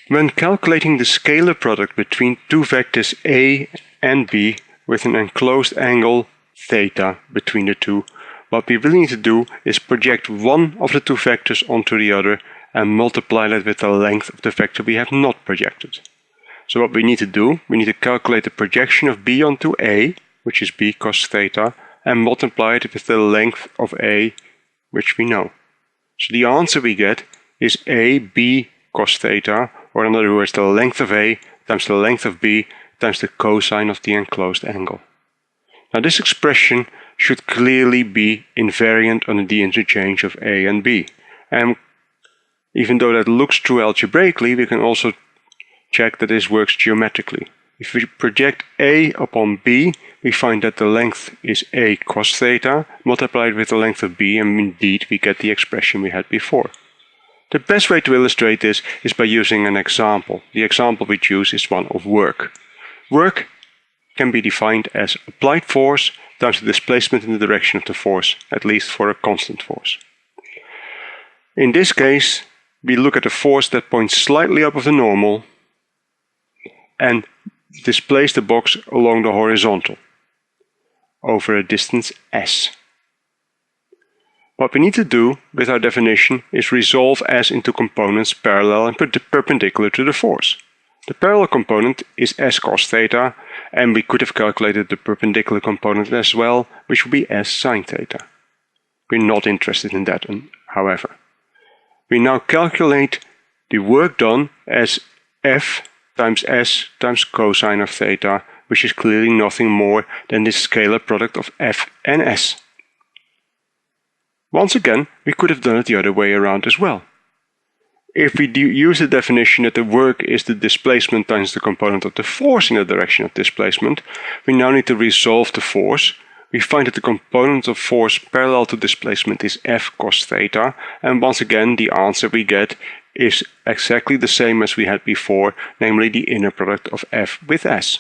When calculating the scalar product between two vectors A and B with an enclosed angle theta between the two, what we really need to do is project one of the two vectors onto the other and multiply that with the length of the vector we have not projected. So what we need to do, we need to calculate the projection of B onto A, which is B cos theta, and multiply it with the length of A, which we know. So the answer we get is AB cos theta, or in other words, the length of A times the length of B times the cosine of the enclosed angle. Now this expression should clearly be invariant under the interchange of A and B. And even though that looks true algebraically, we can also check that this works geometrically. If we project A upon B, we find that the length is A cos theta multiplied with the length of B, and indeed we get the expression we had before. The best way to illustrate this is by using an example. The example we choose is one of work. Work can be defined as applied force times the displacement in the direction of the force, at least for a constant force. In this case, we look at a force that points slightly above the normal and displace the box along the horizontal over a distance s. What we need to do with our definition is resolve s into components parallel and perpendicular to the force. The parallel component is s cos theta, and we could have calculated the perpendicular component as well, which would be s sin theta. We're not interested in that, however. We now calculate the work done as F times S times cosine of theta, which is clearly nothing more than the scalar product of F and S. Once again, we could have done it the other way around as well. If we use the definition that the work is the displacement times the component of the force in the direction of displacement, we now need to resolve the force. We find that the component of force parallel to displacement is F cos theta, and once again the answer we get is exactly the same as we had before, namely the inner product of F with S.